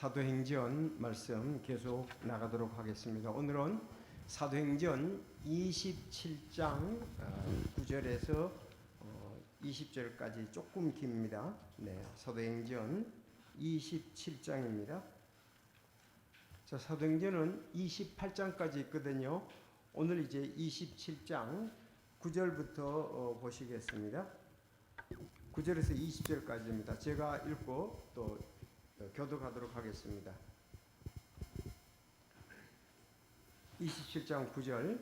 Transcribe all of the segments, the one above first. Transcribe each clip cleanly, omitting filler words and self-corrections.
사도행전 말씀 계속 나가도록 하겠습니다. 오늘은 사도행전 27장 9절에서 20절까지 조금 깁니다. 사도행전 27장입니다. 자, 사도행전은 28장까지 있거든요. 오늘 이제 27장 9절부터 보시겠습니다. 9절에서 20절까지입니다. 제가 읽고 또 교독하도록 하겠습니다. 27장 9절.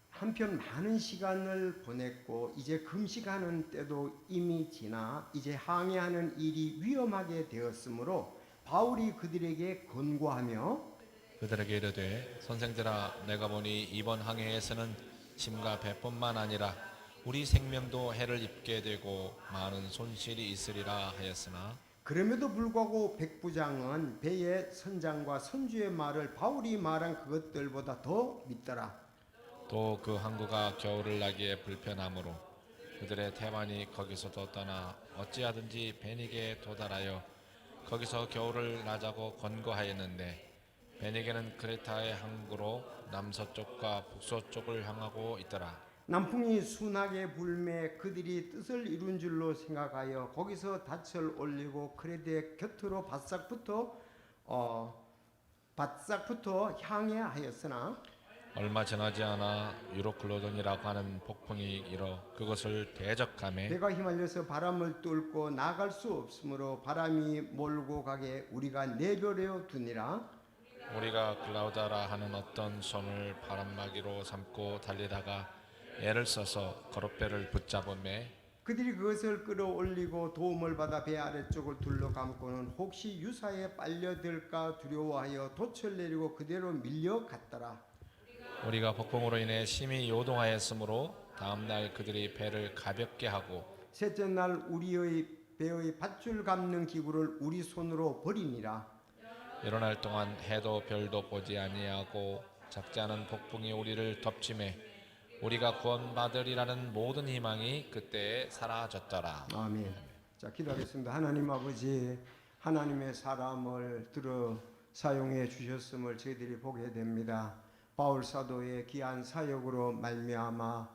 한편 많은 시간을 보냈고 이제 금식하는 때도 이미 지나 이제 항해하는 일이 위험하게 되었으므로 바울이 그들에게 권고하며 그들에게 이르되 선생들아 내가 보니 이번 항해에서는 짐과 배뿐만 아니라 우리 생명도 해를 입게 되고 많은 손실이 있으리라 하였으나 그럼에도 불구하고 백부장은 배의 선장과 선주의 말을 바울이 말한 그것들보다 더 믿더라. 또 그 항구가 겨울을 나기에 불편하므로 그들의 태만이 거기서도 떠나 어찌하든지 베니게에 도달하여 거기서 겨울을 나자고 권고하였는데 베니게는 크레타의 항구로 남서쪽과 북서쪽을 향하고 있더라. 남풍이 순하게 불매 그들이 뜻을 이룬 줄로 생각하여 거기서 닻을 올리고 크레데 곁으로 바싹부터 향해 하였으나 얼마 지나지 않아 유로클로돈이라고 하는 폭풍이 일어 그것을 대적하매 배가 휘말려서 바람을 뚫고 나갈 수 없으므로 바람이 몰고 가게 우리가 내버려 두니라. 우리가 클라우다라 하는 어떤 섬을 바람막이로 삼고 달리다가 애를 써서 거룻배를 붙잡음에 그들이 그것을 끌어올리고 도움을 받아 배 아래쪽을 둘러감고는 혹시 유사에 빨려들까 두려워하여 돛을 내리고 그대로 밀려갔더라. 우리가 폭풍으로 인해 심히 요동하였으므로 다음날 그들이 배를 가볍게 하고 셋째 날 우리의 배의 밧줄 감는 기구를 우리 손으로 버리니라. 일어날 동안 해도 별도 보지 아니하고 작지 않은 폭풍이 우리를 덮치매 우리가 구원받으리라는 모든 희망이 그때에 사라졌더라. 아멘. 자, 기도하겠습니다. 하나님 아버지, 하나님의 사람을 들어 사용해 주셨음을 저희들이 보게 됩니다. 바울 사도의 귀한 사역으로 말미암아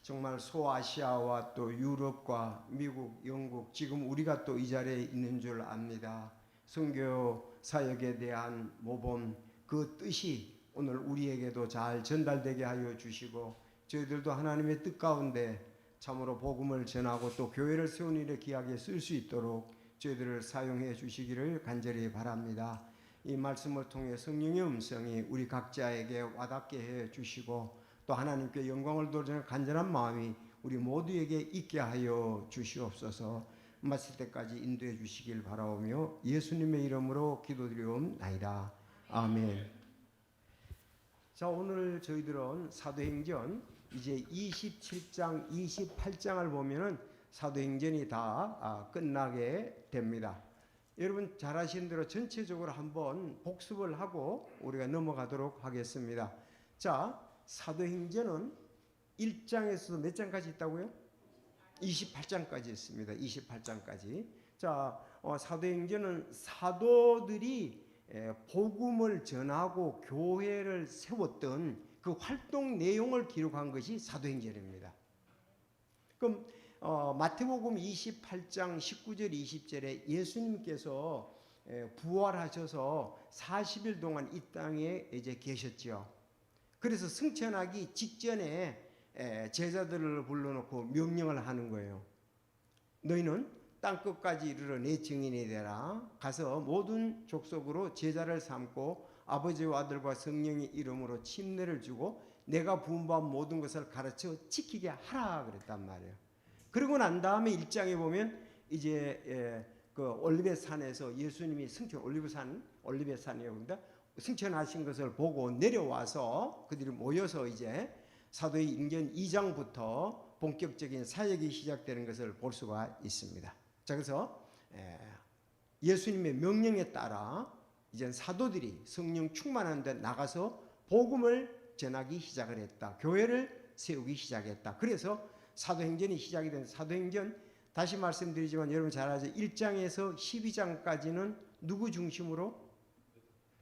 정말 소아시아와 또 유럽과 미국, 영국, 지금 우리가 또 이 자리에 있는 줄 압니다. 선교 사역에 대한 모범, 그 뜻이 오늘 우리에게도 잘 전달되게 하여 주시고 저희들도 하나님의 뜻 가운데 참으로 복음을 전하고 또 교회를 세우는 일에 귀하게 쓸 수 있도록 저희들을 사용해 주시기를 간절히 바랍니다. 이 말씀을 통해 성령의 음성이 우리 각자에게 와닿게 해 주시고 또 하나님께 영광을 돌리는 간절한 마음이 우리 모두에게 있게 하여 주시옵소서. 마칠 때까지 인도해 주시길 바라오며 예수님의 이름으로 기도드리옵나이다. 아멘. 자, 오늘 저희들은 사도행전 이제 27장, 28장을 보면은 사도행전이 다 끝나게 됩니다. 여러분 잘 아시는 대로 전체적으로 한번 복습을 하고 우리가 넘어가도록 하겠습니다. 자, 사도행전은 1장에서 몇 장까지 있다고요? 28장까지 있습니다. 28장까지. 자, 사도행전은 사도들이 복음을 전하고 교회를 세웠던 그 활동 내용을 기록한 것이 사도행전입니다. 그럼 마태복음 28장 19절 20절에 예수님께서 부활하셔서 40일 동안 이 땅에 이제 계셨죠. 그래서 승천하기 직전에 제자들을 불러놓고 명령을 하는 거예요. 너희는 땅끝까지 이르러 내 증인이 되라. 가서 모든 족속으로 제자를 삼고 아버지와 아들과 성령의 이름으로 침례를 주고 내가 부은바 모든 것을 가르쳐 지키게 하라 그랬단 말이에요. 그러고 난 다음에 1장에 보면 이제 그 올리브산에서 예수님이 올리브산이라고 합니다. 승천하신 것을 보고 내려와서 그들이 모여서 이제 사도행전 2장부터 본격적인 사역이 시작되는 것을 볼 수가 있습니다. 자, 그래서 예수님의 명령에 따라 이제 사도들이 성령 충만한 데 나가서 복음을 전하기 시작을 했다. 교회를 세우기 시작했다. 그래서 사도행전이 시작이 된 사도행전 다시 말씀드리지만 여러분 잘 아죠. 1장에서 12장까지는 누구 중심으로?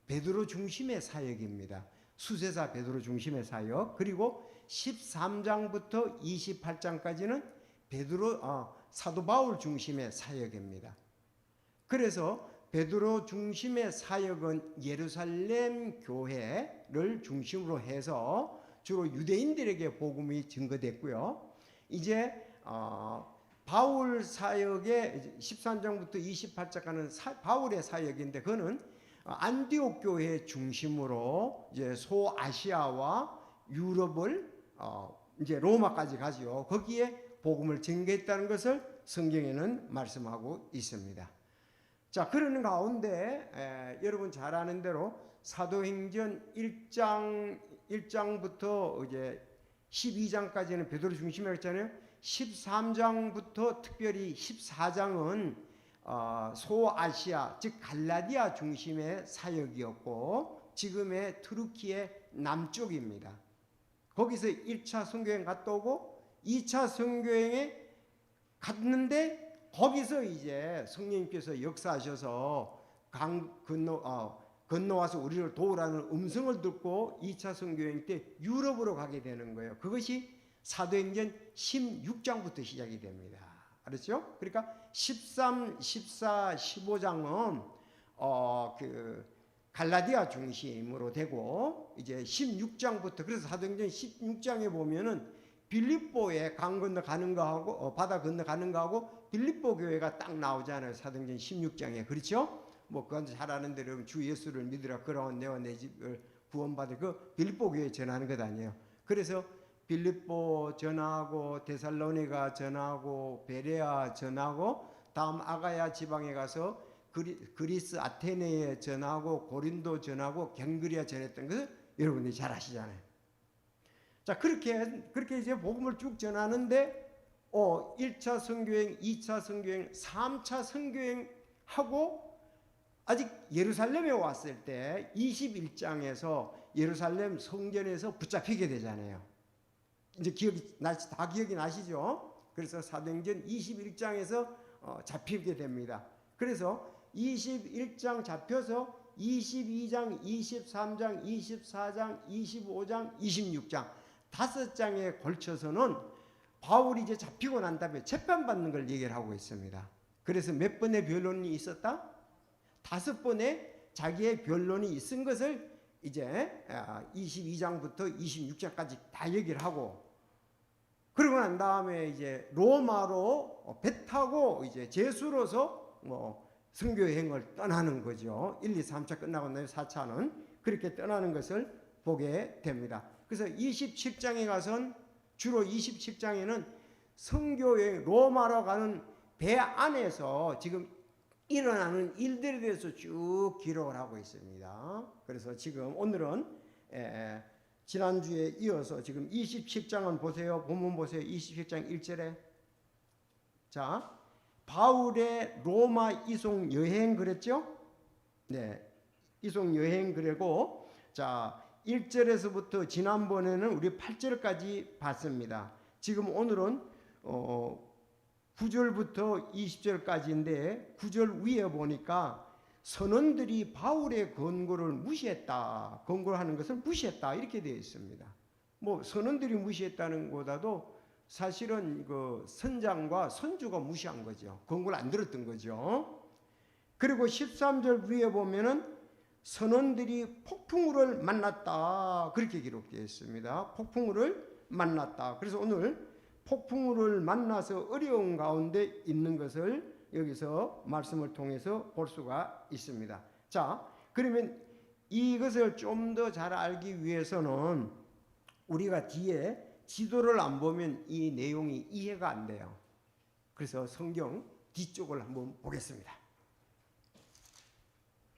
베드로 중심의 사역입니다. 수세사 베드로 중심의 사역. 그리고 13장부터 28장까지는 사도 바울 중심의 사역입니다. 그래서 베드로 중심의 사역은 예루살렘 교회를 중심으로 해서 주로 유대인들에게 복음이 증거됐고요. 이제 바울 사역의 13장부터 28장까지는 바울의 사역인데 그거는 안디옥 교회 중심으로 이제 소아시아와 유럽을 이제 로마까지 가지요. 거기에 복음을 증거했다는 것을 성경에는 말씀하고 있습니다. 자, 그러는 가운데 여러분 잘 아는 대로 사도행전 1장부터 이제 12장까지는 베드로 중심이라고 했잖아요. 13장부터 특별히 14장은 소아시아 즉 갈라디아 중심의 사역이었고 지금의 투르키의 남쪽입니다. 거기서 1차 선교행 갔다 오고 2차 선교행에 갔는데 거기서 이제 성령님께서 역사하셔서 강 건너와서 우리를 도우라는 음성을 듣고 2차 선교행 때 유럽으로 가게 되는 거예요. 그것이 사도행전 16장부터 시작이 됩니다. 알았죠? 그러니까 13, 14, 15장은 그 갈라디아 중심으로 되고 이제 16장부터 그래서 사도행전 16장에 보면은 빌립보에 강 건너 가는 거하고 바다 건너 가는 거하고 빌립보 교회가 딱 나오잖아요. 사도행전 16장에. 그렇죠? 뭐 그건 잘 아는 대로 주 예수를 믿으라 그러면 내와 내 집을 구원받을 그 빌립보 교회에 전하는 것 아니에요. 그래서 빌립보 전하고 데살로니가 전하고 베레아 전하고 다음 아가야 지방에 가서 그리스 아테네에 전하고 고린도 전하고 갱그리아 전했던 것을 여러분들이 잘 아시잖아요. 자, 그렇게 이제 복음을 쭉 전하는데 1차 선교행, 2차 선교행, 3차 선교행 하고 아직 예루살렘에 왔을 때 21장에서 예루살렘 성전에서 붙잡히게 되잖아요. 이제 다 기억이 나시죠? 그래서 사도행전 21장에서 잡히게 됩니다. 그래서 21장 잡혀서 22장, 23장, 24장, 25장, 26장 5장에 걸쳐서는 바울이 이제 잡히고 난 다음에 재판받는 걸 얘기를 하고 있습니다. 그래서 몇 번의 변론이 있었다? 5번의 자기의 변론이 있은 것을 이제 22장부터 26장까지 다 얘기를 하고 그러고 난 다음에 이제 로마로 배 타고 이제 제수로서 선교 여행을 떠나는 거죠. 1, 2, 3차 끝나고 나면 4차는 그렇게 떠나는 것을 보게 됩니다. 그래서 27장에 가선 주로 27장에는 선교 여행 로마로 가는 배 안에서 지금 일어나는 일들에 대해서 쭉 기록을 하고 있습니다. 그래서 지금 오늘은 지난주에 이어서 지금 27장은 보세요. 본문 보세요. 27장 1절에 자 바울의 로마 이송 여행 그랬죠? 네, 이송 여행 그리고 자 1절에서부터 지난번에는 우리 8절까지 봤습니다. 지금 오늘은 9절부터 20절까지인데 9절 위에 보니까 선원들이 바울의 권고를 무시했다. 권고를 하는 것을 무시했다. 이렇게 되어 있습니다. 뭐 선원들이 무시했다는 것보다도 사실은 그 선장과 선주가 무시한 거죠. 권고를 안 들었던 거죠. 그리고 13절 위에 보면은 선원들이 폭풍우를 만났다. 그렇게 기록되어 있습니다. 폭풍우를 만났다. 그래서 오늘 폭풍우를 만나서 어려운 가운데 있는 것을 여기서 말씀을 통해서 볼 수가 있습니다. 자, 그러면 이것을 좀 더 잘 알기 위해서는 우리가 뒤에 지도를 안 보면 이 내용이 이해가 안 돼요. 그래서 성경 뒤쪽을 한번 보겠습니다.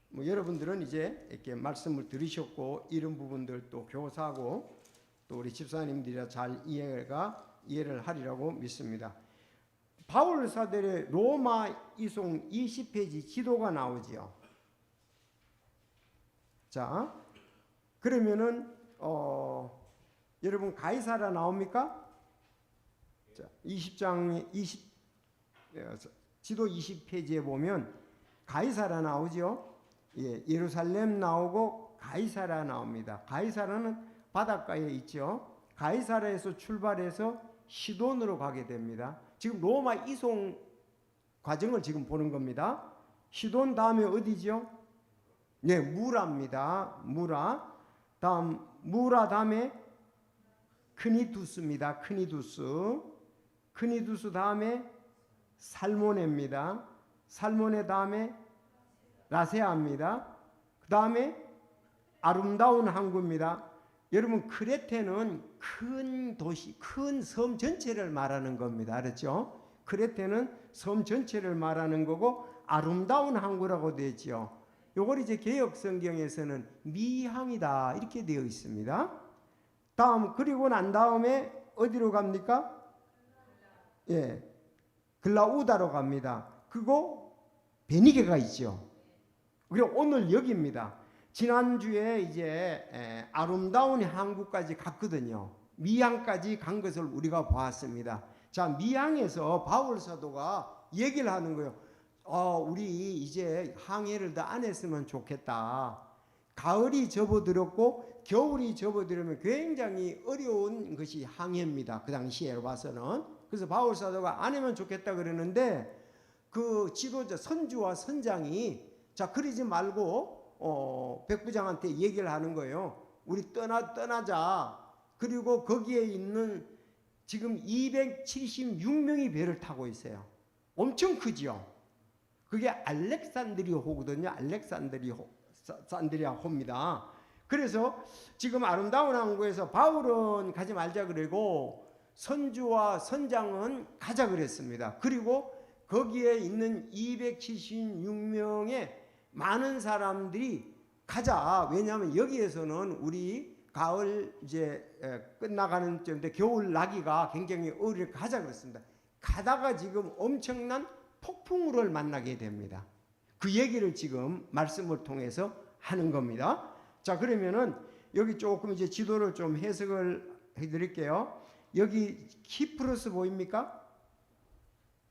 뭐 여러분들은 이제 이렇게 말씀을 들으셨고 이런 부분들 또 교사하고 또 우리 집사님들이 잘 이해를 하리라고 믿습니다. 바울 사도의 로마 이송 20페이지 지도가 나오지요. 자, 그러면은 여러분 가이사랴 나옵니까? 자, 지도 20페이지에 보면 가이사라 나오죠. 예, 예루살렘 나오고 가이사라 나옵니다. 가이사라는 바닷가에 있죠. 가이사라에서 출발해서 시돈으로 가게 됩니다. 지금 로마 이송 과정을 지금 보는 겁니다. 시돈 다음에 어디죠? 네, 무라입니다. 무라. 다음 무라 다음에 크니두스입니다. 크니두스 다음에 살모네입니다. 살모네 다음에 라세아입니다. 그 다음에 아름다운 항구입니다. 여러분 크레테는 큰 도시, 큰 섬 전체를 말하는 겁니다. 알았죠? 크레테는 섬 전체를 말하는 거고 아름다운 항구라고 되죠. 요걸 이제 개역 성경에서는 미항이다 이렇게 되어 있습니다. 다음 그리고 난 다음에 어디로 갑니까? 예, 글라우다로 갑니다. 그리고 베니게가 있죠. 그리고 오늘 여기입니다. 지난주에 이제 아름다운 항구까지 갔거든요. 미항까지 간 것을 우리가 보았습니다. 자, 미항에서 바울 사도가 얘기를 하는 거예요. 우리 이제 항해를 더 안 했으면 좋겠다. 가을이 접어들었고 겨울이 접어들으면 굉장히 어려운 것이 항해입니다. 그 당시에 봐서는. 그래서 바울 사도가 안 하면 좋겠다 그러는데 그 지도자 선주와 선장이 자 그러지 말고 백부장한테 얘기를 하는 거예요. 우리 떠나자. 그리고 거기에 있는 지금 276명이 배를 타고 있어요. 엄청 크죠. 그게 알렉산드리아호거든요. 알렉산드리아호입니다. 그래서 지금 아름다운 항구에서 바울은 가지 말자 그러고 선주와 선장은 가자 그랬습니다. 그리고 거기에 있는 276명의 많은 사람들이 가자. 왜냐하면 여기에서는 우리 가을 이제 끝나가는 때인데 겨울 나기가 굉장히 어렵게 가자 그랬습니다. 가다가 지금 엄청난 폭풍우를 만나게 됩니다. 그 얘기를 지금 말씀을 통해서 하는 겁니다. 자, 그러면은 여기 조금 이제 지도를 좀 해석을 해드릴게요. 여기 키프로스 보입니까?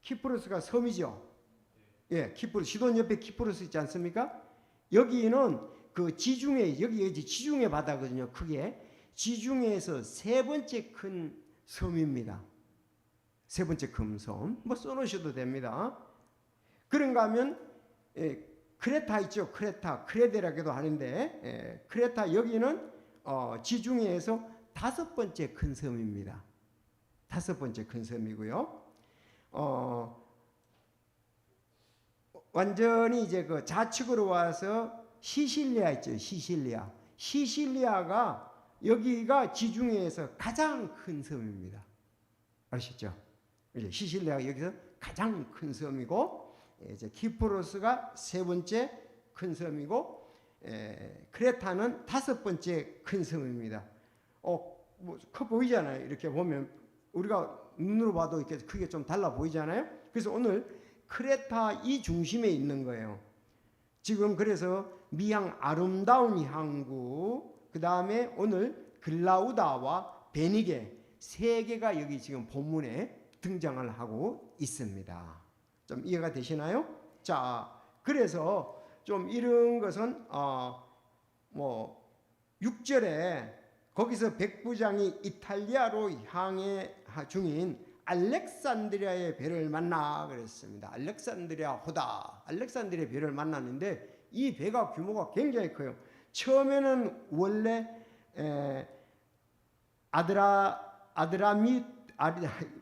키프로스가 섬이죠. 예, 키프로스 시돈 옆에 키프로스 있지 않습니까? 여기는 그 지중해 여기 지중해 바다거든요. 크게 지중해에서 세 번째 큰 섬입니다. 세 번째 큰 섬. 뭐 써놓으셔도 됩니다. 그런가 하면 크레타 있죠. 크레데라고도 하는데 크레타 여기는 지중해에서 다섯 번째 큰 섬입니다. 다섯 번째 큰 섬이고요. 완전히 이제 그 좌측으로 와서 시실리아 있죠. 시실리아가 여기가 지중해에서 가장 큰 섬입니다. 아시죠? 이제 시실리아가 여기서 가장 큰 섬이고 이제 키프로스가 세 번째 큰 섬이고 크레타는 다섯 번째 큰 섬입니다. 뭐 커 보이잖아요. 이렇게 보면 우리가 눈으로 봐도 이렇게 크게 좀 달라 보이잖아요. 그래서 오늘 크레타 이 중심에 있는 거예요. 지금 그래서 미항 아름다운 항구, 그 다음에 오늘 글라우다와 베니게 세 개가 여기 지금 본문에 등장을 하고 있습니다. 좀 이해가 되시나요? 자, 그래서 좀 이런 것은 뭐 6절에 거기서 백부장이 이탈리아로 향해 중인 알렉산드리아의 배를 만나 그랬습니다. 알렉산드리아 배를 만났는데 이 배가 규모가 굉장히 커요. 처음에는 원래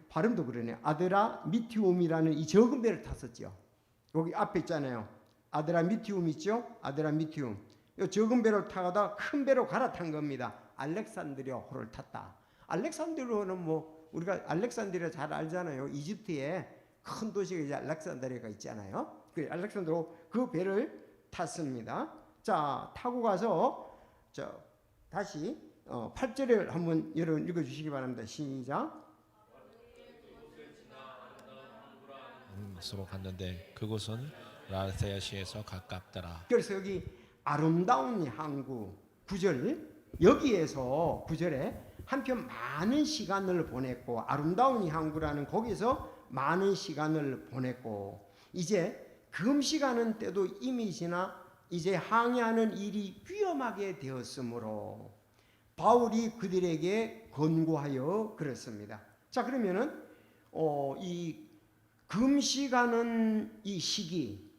발음도 그러네. 아드라미티움이라는 이 적은 배를 탔었죠. 여기 앞에 있잖아요. 아드라미티움 있죠? 아드라미티움. 이 적은 배를 타다가 큰 배로 갈아탄 겁니다. 알렉산드리아호를 탔다. 알렉산드리아호는 뭐 우리가 알렉산드리아 잘 알잖아요. 이집트에 큰 도시가 이제 알렉산드리아가 있잖아요. 그 알렉산드리아 그 배를 탔습니다. 자, 타고 가서 다시 8절을 한번 여러분 읽어주시기 바랍니다. 시작. 서로 갔는데 그곳은 라세아시에서 가깝더라. 그래서 여기 아름다운 항구 9절 여기에서 9절에 한편 많은 시간을 보냈고 아름다운 항구라는 거기서 많은 시간을 보냈고 이제 금식하는 때도 이미 지나 이제 항해하는 일이 위험하게 되었으므로 바울이 그들에게 권고하여 그랬습니다. 자, 그러면은 이 금식하는 이 시기,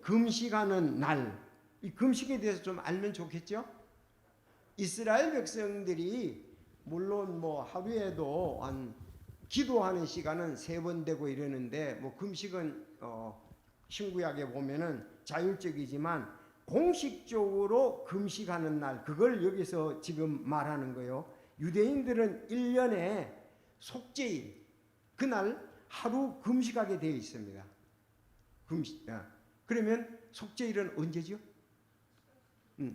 금식하는 날, 이 금식에 대해서 좀 알면 좋겠죠? 이스라엘 백성들이 물론 뭐 하루에도 한 기도하는 시간은 3번 되고 이러는데 뭐 금식은 신구약에 보면은 자율적이지만 공식적으로 금식하는 날, 그걸 여기서 지금 말하는 거예요. 유대인들은 1년에 속죄일, 그날 하루 금식하게 되어 있습니다. 금식. 그러면 속죄일은 언제죠?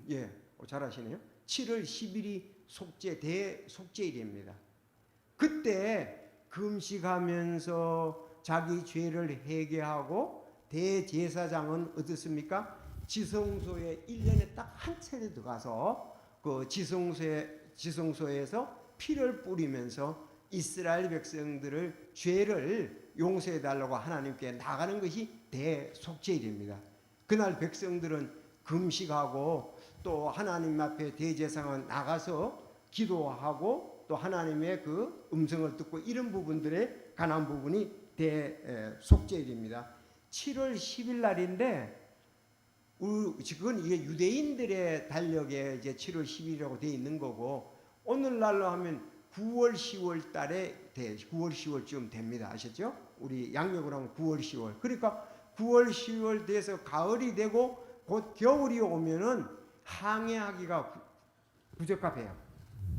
예, 잘하시네요. 7월 10일이 대속죄일입니다. 그때 금식하면서 자기 죄를 회개하고 대제사장은 어떻습니까? 지성소에 1년에 딱 한 차례 들어가서 그 지성소에서 피를 뿌리면서 이스라엘 백성들을 죄를 용서해 달라고 하나님께 나가는 것이 대속죄일입니다. 그날 백성들은 금식하고 또 하나님 앞에 대제사장은 나가서 기도하고 또 하나님의 그 음성을 듣고 이런 부분들에 관한 부분이 대속죄일입니다. 7월 10일 날인데 지금 이게 유대인들의 달력에 이제 7월 10일이라고 되어 있는 거고 오늘날로 하면 9월 10월 달에 9월 10월쯤 됩니다. 아셨죠? 우리 양력으로 하면 9월 10월. 그러니까 9월 10월 돼서 가을이 되고 곧 겨울이 오면은 항해하기가 부적합해요.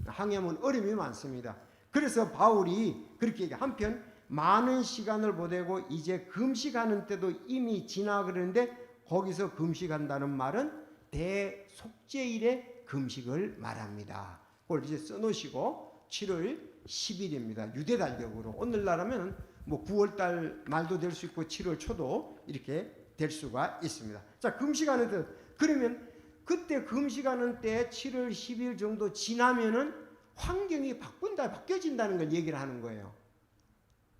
항해하면 어려움이 많습니다. 그래서 바울이 그렇게 얘기해요. 한편 많은 시간을 보내고 이제 금식하는 때도 이미 지나 그러는데 거기서 금식한다는 말은 대속죄일의 금식을 말합니다. 그걸 이제 써놓으시고 7월 10일입니다. 유대 달력으로 오늘날 하면 뭐 9월달 말도 될 수 있고 7월 초도 이렇게 될 수가 있습니다. 자, 금식하는 때 그러면 그때 금식하는 때 7월 10일 정도 지나면은 환경이 바뀌어진다는 걸 얘기를 하는 거예요.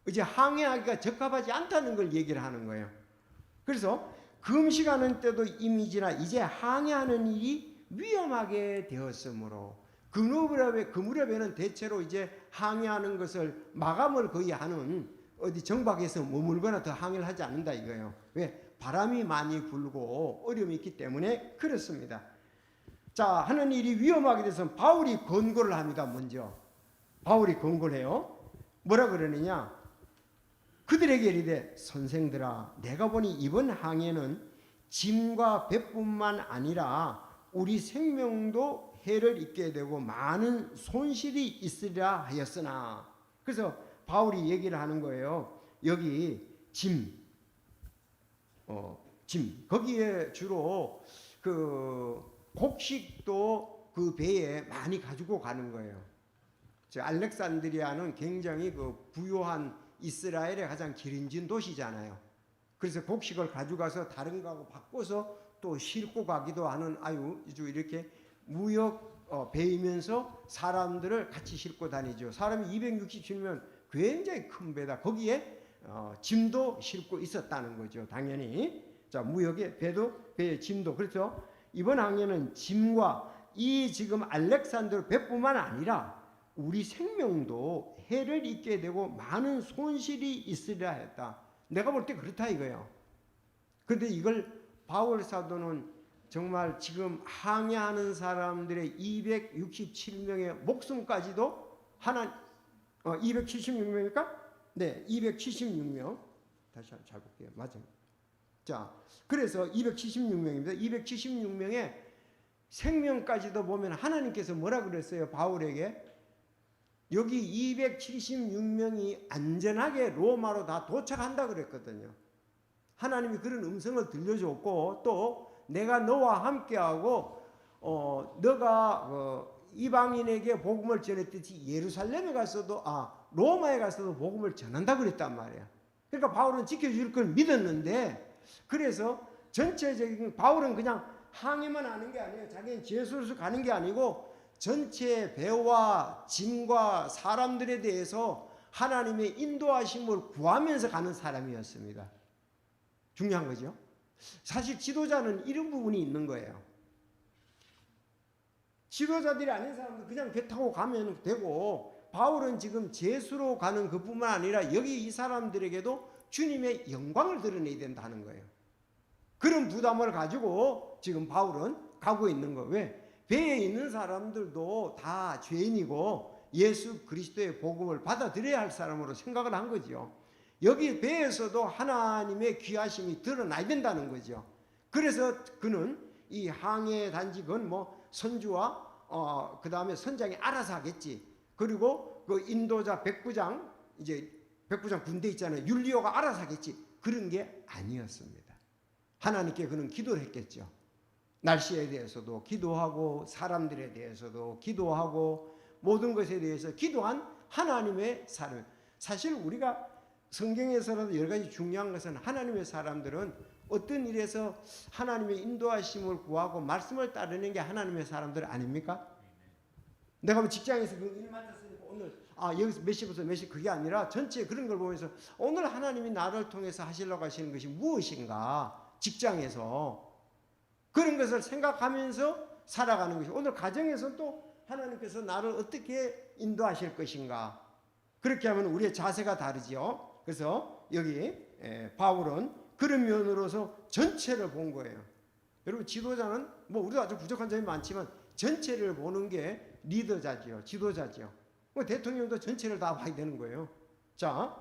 이제 항해하기가 적합하지 않다는 걸 얘기를 하는 거예요. 그래서 금식하는 때도 이미 지나 이제 항해하는 일이 위험하게 되었으므로 그 무렵에는 대체로 이제 항해하는 것을 마감을 거의 하는 어디 정박에서 머물거나 더 항해를 하지 않는다 이거예요. 왜? 바람이 많이 불고 어려움이 있기 때문에 그렇습니다. 자, 하는 일이 위험하게 돼서 바울이 권고를 합니다. 먼저 바울이 권고를 해요. 뭐라 그러느냐? 그들에게 이르되 선생들아 내가 보니 이번 항해는 짐과 배뿐만 아니라 우리 생명도 해를 입게 되고 많은 손실이 있으리라 하였으나, 그래서 바울이 얘기를 하는 거예요. 여기 짐 거기에 주로 그 곡식도 그 배에 많이 가지고 가는 거예요. 알렉산드리아는 굉장히 그 부유한 이스라엘의 가장 기름진 도시잖아요. 그래서 곡식을 가져가서 다른 거하고 바꿔서 또 싣고 가기도 하는 아주 이렇게 무역 배이면서 사람들을 같이 싣고 다니죠. 사람이 260명 굉장히 큰 배다. 거기에 짐도 싣고 있었다는 거죠. 당연히. 자, 무역의 배의 짐도. 그래서 이번 항해는 짐과 이 지금 알렉산드로 배뿐만 아니라 우리 생명도 해를 입게 되고 많은 손실이 있으리라 했다. 내가 볼 때 그렇다 이거예요. 그런데 이걸 바울 사도는 정말 지금 항해하는 사람들의 267명의 목숨까지도 276명입니까? 네, 276명. 다시 한번 잘 볼게요. 맞아요. 자, 그래서 276명입니다. 276명의 생명까지도 보면 하나님께서 뭐라 그랬어요? 바울에게 여기 276명이 안전하게 로마로 다 도착한다 그랬거든요. 하나님이 그런 음성을 들려줬고 또 내가 너와 함께하고 너가 이방인에게 복음을 전했듯이 예루살렘에 가서도 로마에 가서도 복음을 전한다 그랬단 말이야. 그러니까 바울은 지켜줄 걸 믿었는데, 그래서 전체적인 바울은 그냥 항해만 하는 게 아니에요. 자기는 제수로서 가는 게 아니고 전체 배와 짐과 사람들에 대해서 하나님의 인도하심을 구하면서 가는 사람이었습니다. 중요한 거죠. 사실 지도자는 이런 부분이 있는 거예요. 지도자들이 아닌 사람들 그냥 배 타고 가면 되고, 바울은 지금 제수로 가는 그뿐만 아니라 여기 이 사람들에게도 주님의 영광을 드러내야 된다는 거예요. 그런 부담을 가지고 지금 바울은 가고 있는 거예요. 왜? 배에 있는 사람들도 다 죄인이고 예수 그리스도의 복음을 받아들여야 할 사람으로 생각을 한 거죠. 여기 배에서도 하나님의 귀하심이 드러나야 된다는 거죠. 그래서 그는 이 항해 단직은 뭐 선주와 그 다음에 선장이 알아서 하겠지. 그리고 그 인도자 백부장, 이제 백부장 군대 있잖아요. 율리오가 알아서 하겠지. 그런 게 아니었습니다. 하나님께 그는 기도를 했겠죠. 날씨에 대해서도 기도하고 사람들에 대해서도 기도하고 모든 것에 대해서 기도한 하나님의 사람. 사실 우리가 성경에서라도 여러 가지 중요한 것은 하나님의 사람들은 어떤 일에서 하나님의 인도하심을 구하고 말씀을 따르는 게 하나님의 사람들 아닙니까? 내가 뭐 직장에서 그 일 맡았으니까 오늘 여기서 몇 시부터 몇 시 그게 아니라 전체 그런 걸 보면서 오늘 하나님이 나를 통해서 하시려고 하시는 것이 무엇인가, 직장에서 그런 것을 생각하면서 살아가는 것이, 오늘 가정에서 또 하나님께서 나를 어떻게 인도하실 것인가, 그렇게 하면 우리의 자세가 다르지요. 그래서 여기 바울은 그런 면으로서 전체를 본 거예요. 여러분, 지도자는 뭐 우리도 아주 부족한 점이 많지만 전체를 보는 게 리더자지요, 지도자지요. 뭐 대통령도 전체를 다 봐야 되는 거예요. 자,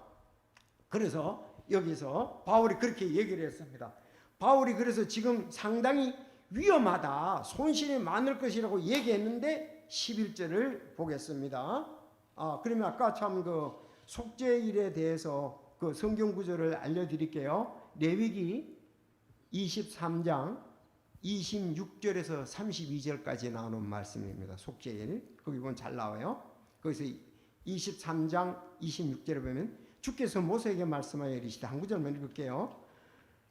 그래서 여기서 바울이 그렇게 얘기를 했습니다. 바울이 그래서 지금 상당히 위험하다, 손실이 많을 것이라고 얘기했는데 11절을 보겠습니다. 그러면 아까 참 그 속죄일에 대해서 그 성경 구절을 알려드릴게요. 레위기 23장 26절에서 32절까지 나오는 말씀입니다. 속죄일 거기 보면 잘 나와요. 거기서 23장 26절에 보면 주께서 모세에게 말씀하여 이르시되, 한 구절만 읽을게요.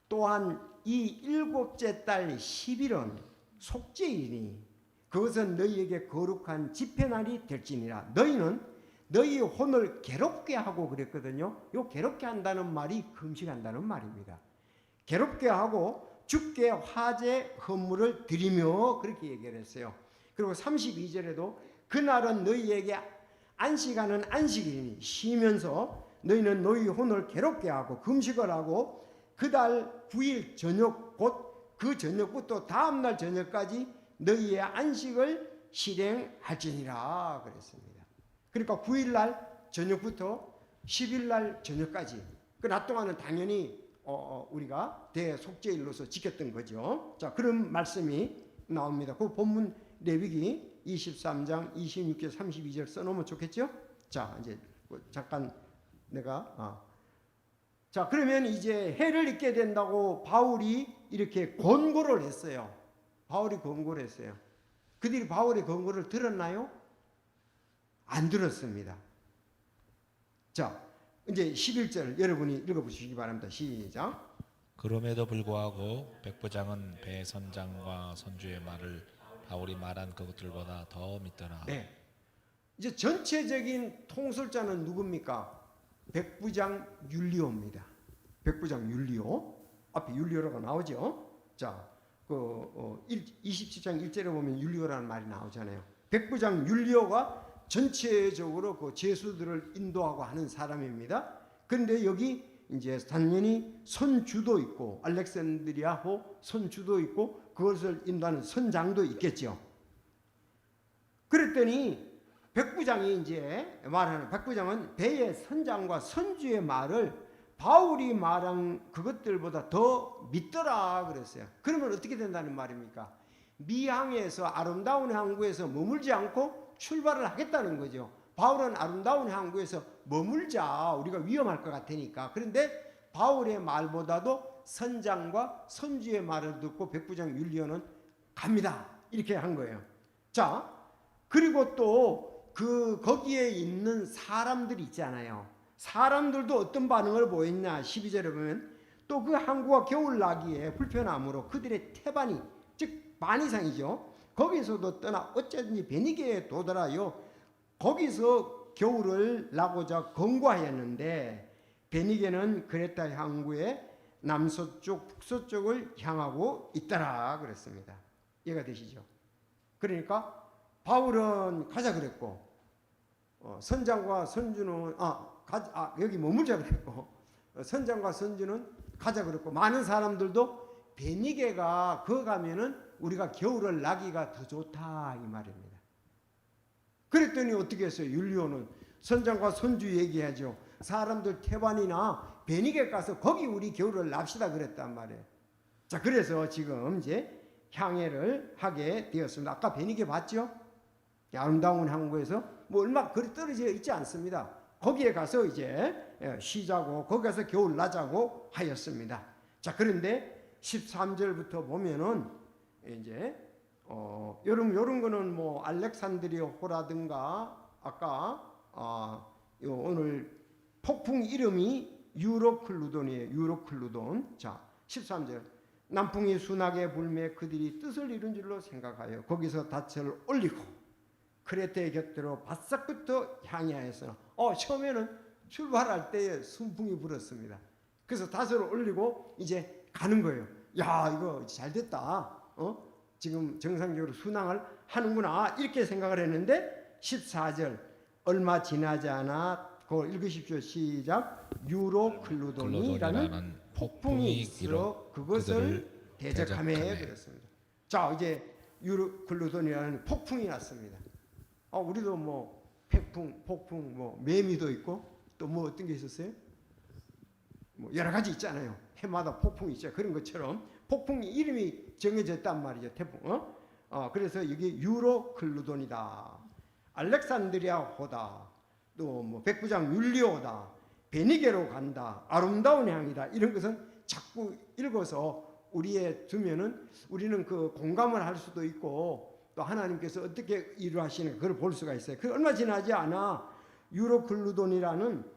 또한 이 일곱째 달 10일은 속죄일이니 그것은 너희에게 거룩한 집회날이 될지니라. 너희는 너희 혼을 괴롭게 하고 그랬거든요. 요 괴롭게 한다는 말이 금식한다는 말입니다. 괴롭게 하고 주께 화제 헌물을 드리며 그렇게 얘기를 했어요. 그리고 32절에도 그날은 너희에게 안식하는 안식일이니 쉬면서 너희는 너희 혼을 괴롭게 하고 금식을 하고 그달 9일 저녁 곧 그 저녁부터 다음날 저녁까지 너희의 안식을 실행할지니라 그랬습니다. 그러니까 9일날 저녁부터 10일날 저녁까지 그 낮 동안은 당연히 우리가 대속죄일로서 지켰던 거죠. 자, 그런 말씀이 나옵니다. 그 본문 레위기 23장 26절 32절 써놓으면 좋겠죠? 자, 이제 잠깐 내가 자, 그러면 이제 해를 입게 된다고 바울이 이렇게 권고를 했어요. 바울이 권고를 했어요. 그들이 바울의 권고를 들었나요? 안 들었습니다. 자, 이제 11절 여러분이 읽어보시기 바랍니다. 시작. 그럼에도 불구하고 백부장은 배 선장과 선주의 말을 바울이 말한 그것들보다 더 믿더라. 네. 이제 전체적인 통솔자는 누굽니까? 백부장 율리오입니다. 백부장 율리오. 앞에 율리오라고 나오죠. 자, 27장 1절에 보면 율리오라는 말이 나오잖아요. 백부장 율리오가 전체적으로 그 제수들을 인도하고 하는 사람입니다. 그런데 여기 이제 당연히 선주도 있고 알렉산드리아호 선주도 있고 그것을 인도하는 선장도 있겠죠. 그랬더니 백부장이 이제 말하는, 백부장은 배의 선장과 선주의 말을 바울이 말한 그것들보다 더 믿더라 그랬어요. 그러면 어떻게 된다는 말입니까? 미항에서 아름다운 항구에서 머물지 않고 출발을 하겠다는 거죠. 바울은 아름다운 항구에서 머물자, 우리가 위험할 것 같으니까. 그런데 바울의 말보다도 선장과 선주의 말을 듣고 백부장 율리오는 갑니다, 이렇게 한 거예요. 자, 그리고 또 거기에 있는 사람들이 있잖아요. 사람들도 어떤 반응을 보였냐. 12절에 보면 또 그 항구가 겨울나기에 불편함으로 그들의 태반이, 즉 반이상이죠. 거기서도 떠나 어쩌든지 베니게에 도달하여 거기서 겨울을 나고자 권고하였는데, 베니게는 크레타 항구에 남서쪽, 북서쪽을 향하고 있더라 그랬습니다. 이해가 되시죠? 그러니까 바울은 가자 그랬고 선장과 선주는 여기 머물자 그랬고 선장과 선주는 가자 그랬고 많은 사람들도 베니게가 거 가면은 우리가 겨울을 나기가 더 좋다 이 말입니다. 그랬더니 어떻게 했어요? 율리오는 선장과 선주 얘기하죠. 사람들 태반이나 베니게 가서 거기 우리 겨울을 납시다 그랬단 말이에요. 자, 그래서 지금 이제 향해를 하게 되었습니다. 아까 베니게 봤죠? 아름다운 항구에서 뭐 얼마 거리 떨어져 있지 않습니다. 거기에 가서 이제 쉬자고 거기 가서 겨울 나자고 하였습니다. 자, 그런데 13절부터 보면은 이제 요런 거는 뭐 알렉산드리아호라든가 아까 오늘 폭풍 이름이 유로클루돈이에요. 유로클루돈. 자, 13절. 남풍이 순하게 불매 그들이 뜻을 이룬 줄로 생각하여 거기서 닻을 올리고 크레테의 곁으로 바싹부터 향하였으나 처음에는 출발할 때에 순풍이 불었습니다. 그래서 닻을 올리고 이제 가는 거예요. 야, 이거 잘 됐다. 지금 정상적으로 순항을 하는구나 이렇게 생각을 했는데 14절 얼마 지나지 않아 그걸 읽으십시오. 시작. 유로클루돈이라는 폭풍이 있어 그것을 대적하며 그랬습니다. 자, 이제 유로클루돈이라는 폭풍이 났습니다. 우리도 뭐 폭풍, 뭐 매미도 있고 또 뭐 어떤 게 있었어요? 뭐 여러 가지 있잖아요. 해마다 폭풍이 있죠. 그런 것처럼 폭풍 이름이 정해졌단 말이죠. 태풍. 그래서 여기 유로클루돈이다. 알렉산드리아호다. 또 뭐 백부장 율리오다. 베니게로 간다. 아름다운 향이다. 이런 것은 자꾸 읽어서 우리의 두면은 우리는 그 공감을 할 수도 있고 또 하나님께서 어떻게 일하시는 그걸 볼 수가 있어요. 그 얼마 지나지 않아 유로클루돈이라는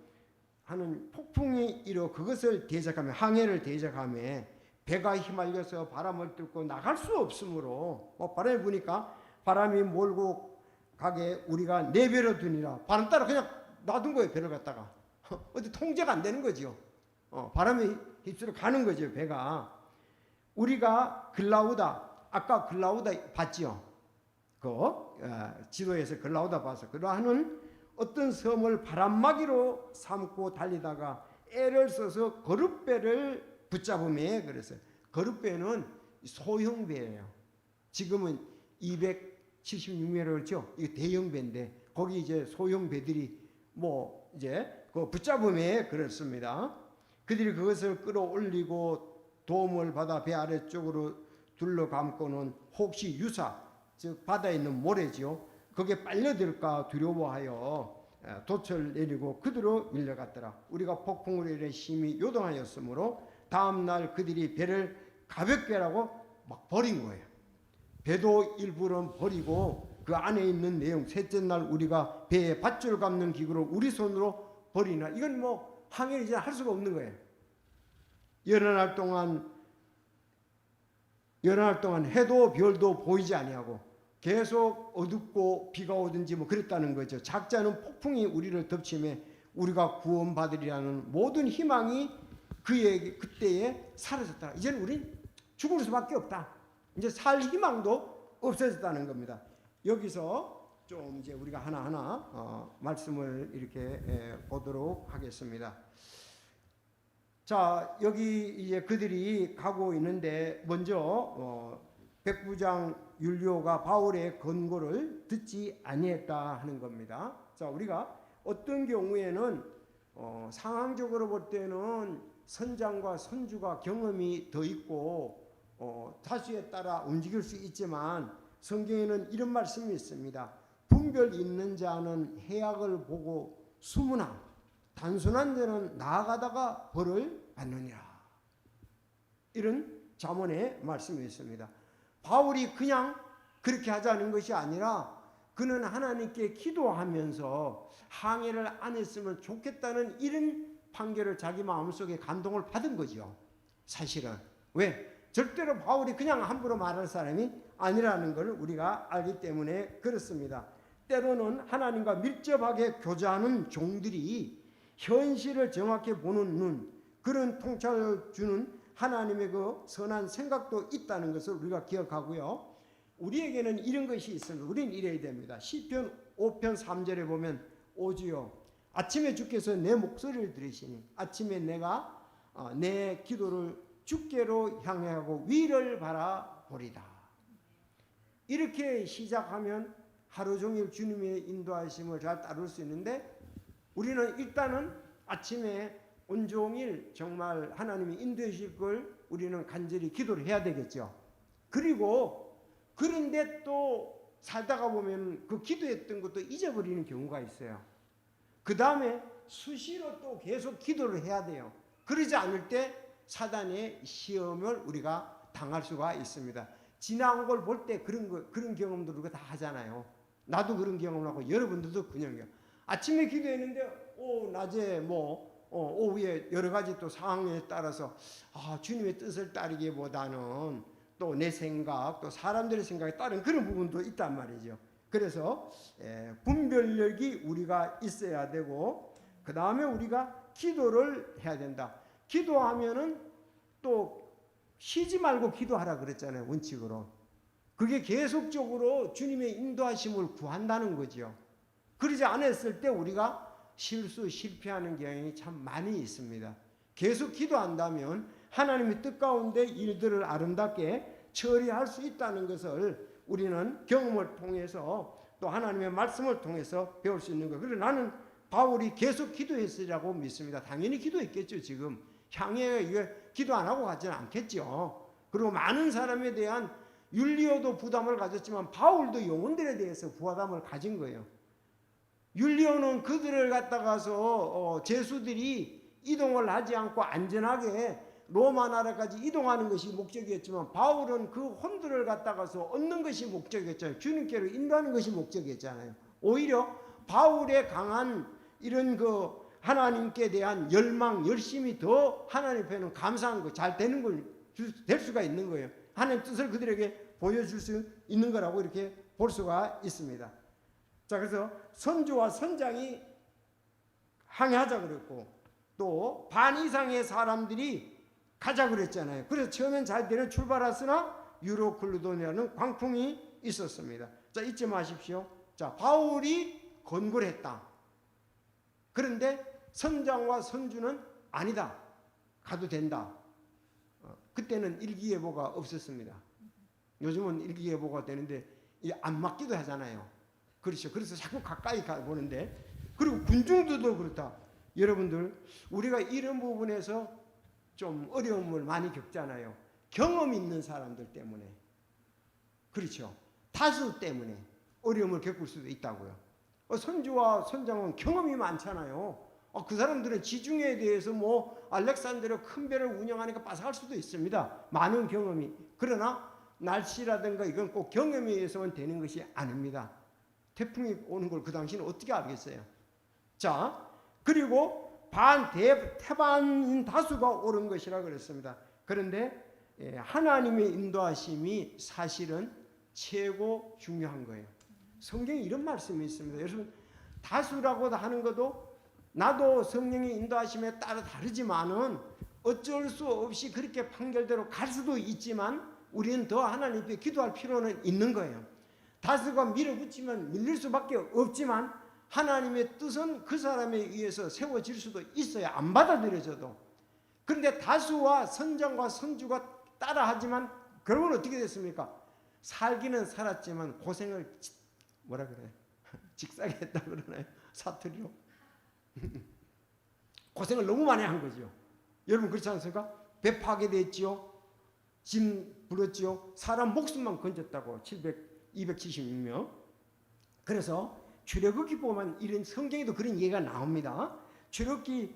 하는 폭풍이 이뤄 그것을 대적하며 항해를 대적하며 배가 휘말려서 바람을 뚫고 나갈 수 없으므로 바람이 부니까 바람이 몰고 가게 우리가 내버려 두니라. 바람 따라 그냥 놔둔 거예요. 배를 갖다가 어디 통제가 안 되는 거죠. 바람이 휩쓸어 가는 거죠. 배가. 우리가 글라우다 아까 글라우다 봤지요. 지도에서 글라우다 봐서 그러하는 어떤 섬을 바람막이로 삼고 달리다가 애를 써서 거룻배를 붙잡음에 그랬어요. 거룻배는 소형 배예요. 지금은 276m를 그렇죠. 이거 대형 배인데 거기 이제 소형 배들이 뭐 이제 그 붙잡음에 그렇습니다. 그들이 그것을 끌어올리고 도움을 받아 배 아래쪽으로 둘러감고는 혹시 유사 즉 바다에 있는 모래지요. 거기에 빨려들까 두려워하여 돛을 내리고 그대로 밀려갔더라. 우리가 폭풍으로 인해 심히 요동하였으므로 다음날 그들이 배를 가볍게라고 막 버린 거예요. 배도 일부러 버리고 그 안에 있는 내용 셋째 날 우리가 배에 밧줄 감는 기구를 우리 손으로 버리나 이건 뭐 항해를 이제 할 수가 없는 거예요. 여러 날 동안 해도 별도 보이지 아니하고 계속 어둡고 비가 오든지 뭐 그랬다는 거죠. 작자는 폭풍이 우리를 덮치매 우리가 구원받으리라는 모든 희망이 그때에 사라졌다. 이제는 우린 죽을 수밖에 없다. 이제 살 희망도 없어졌다는 겁니다. 여기서 좀 이제 우리가 하나하나 말씀을 이렇게 보도록 하겠습니다. 자, 여기 이제 그들이 가고 있는데 먼저 백부장 율리오가 바울의 권고를 듣지 아니했다 하는 겁니다. 자, 우리가 어떤 경우에는 상황적으로 볼 때는 선장과 선주가 경험이 더 있고 다수에 따라 움직일 수 있지만 성경에는 이런 말씀이 있습니다. 분별 있는 자는 해악을 보고 숨으나 단순한 자는 나아가다가 벌을 받느니라. 이런 잠언의 말씀이 있습니다. 바울이 그냥 그렇게 하자는 것이 아니라 그는 하나님께 기도하면서 항해를 안 했으면 좋겠다는 이런 판결을 자기 마음속에 감동을 받은 거죠. 사실은. 왜? 절대로 바울이 그냥 함부로 말할 사람이 아니라는 것을 우리가 알기 때문에 그렇습니다. 때로는 하나님과 밀접하게 교제하는 종들이 현실을 정확히 보는 눈, 그런 통찰을 주는 하나님의 그 선한 생각도 있다는 것을 우리가 기억하고요. 우리에게는 이런 것이 있습니다. 우리는 이래야 됩니다. 시편 5편 3절에 보면 오주여 아침에 주께서 내 목소리를 들으시니 아침에 내가 내 기도를 주께로 향하고 위를 바라보리다. 이렇게 시작하면 하루 종일 주님의 인도하심을 잘 따를 수 있는데 우리는 일단은 아침에 온종일 정말 하나님이 인도해 주실 걸 우리는 간절히 기도를 해야 되겠죠. 그리고 그런데 또 살다가 보면 그 기도했던 것도 잊어버리는 경우가 있어요. 그 다음에 수시로 또 계속 기도를 해야 돼요. 그러지 않을 때 사단의 시험을 우리가 당할 수가 있습니다. 지나온 걸 볼 때 그런 경험들 우리가 다 하잖아요. 나도 그런 경험을 하고 여러분들도 그런 경험. 아침에 기도했는데 낮에 오후에 여러 가지 또 상황에 따라서 주님의 뜻을 따르기보다는 또 내 생각 또 사람들의 생각에 따른 그런 부분도 있단 말이죠. 그래서 분별력이 우리가 있어야 되고 그 다음에 우리가 기도를 해야 된다. 기도하면은 또 쉬지 말고 기도하라 그랬잖아요. 원칙으로. 그게 계속적으로 주님의 인도하심을 구한다는 거죠. 그러지 않았을 때 우리가 실패하는 경향이 참 많이 있습니다. 계속 기도한다면 하나님의 뜻 가운데 일들을 아름답게 처리할 수 있다는 것을 우리는 경험을 통해서 또 하나님의 말씀을 통해서 배울 수 있는 거예요. 그래서 나는 바울이 계속 기도했으리라고 믿습니다. 당연히 기도했겠죠. 지금 향해 기도 안 하고 가지는 않겠죠. 그리고 많은 사람에 대한 율리오도 부담을 가졌지만 바울도 영혼들에 대해서 부담을 가진 거예요. 율리오는 그들을 갖다가서 제수들이 이동을 하지 않고 안전하게 로마 나라까지 이동하는 것이 목적이었지만 바울은 그 혼들을 갖다가서 얻는 것이 목적이었잖아요. 주님께로 인도하는 것이 목적이었잖아요. 오히려 바울의 강한 이런 그 하나님께 대한 열망, 열심이 더 하나님 앞에는 감사한 거, 잘 되는 걸 될 수가 있는 거예요. 하나님 뜻을 그들에게 보여줄 수 있는 거라고 이렇게 볼 수가 있습니다. 자, 그래서 선주와 선장이 항해하자 그랬고 또 반 이상의 사람들이 가자 그랬잖아요. 그래서 처음엔 잘 되는 출발했으나 유로클루도니아는 광풍이 있었습니다. 자, 잊지 마십시오. 자, 바울이 권고를 했다. 그런데 선장과 선주는 아니다. 가도 된다. 그때는 일기예보가 없었습니다. 요즘은 일기예보가 되는데 안 맞기도 하잖아요. 그렇죠. 그래서 자꾸 가까이 가보는데 그리고 군중들도 그렇다. 여러분들 우리가 이런 부분에서 좀 어려움을 많이 겪잖아요. 경험 있는 사람들 때문에. 그렇죠. 다수 때문에 어려움을 겪을 수도 있다고요. 선주와 선장은 경험이 많잖아요. 그 사람들은 지중해에 대해서 알렉산드로 큰 배를 운영하니까 빠삭할 수도 있습니다. 많은 경험이. 그러나 날씨라든가 이건 꼭 경험에 의해서만 되는 것이 아닙니다. 태풍이 오는 걸 그 당시는 어떻게 알겠어요? 자, 그리고 태반인 다수가 옳은 것이라 그랬습니다. 그런데 하나님의 인도하심이 사실은 최고 중요한 거예요. 성경에 이런 말씀이 있습니다. 여러분, 다수라고 하는 것도 나도 성령의 인도하심에 따라 다르지만은 어쩔 수 없이 그렇게 판결대로 갈 수도 있지만 우리는 더 하나님께 기도할 필요는 있는 거예요. 다수가 밀어붙이면 밀릴 수밖에 없지만 하나님의 뜻은 그 사람에 의해서 세워질 수도 있어요. 안 받아들여져도. 그런데 다수와 선장과 선주가 따라하지만 결국은 어떻게 됐습니까? 살기는 살았지만 고생을 직사게 했다 그러나요? 사투리로. 고생을 너무 많이 한 거죠. 여러분 그렇지 않습니까? 배 파괴됐지요. 짐 불었지요. 사람 목숨만 건졌다고 276명. 그래서 출애굽기 보면 이런 성경에도 그런 얘기가 나옵니다. 출애굽기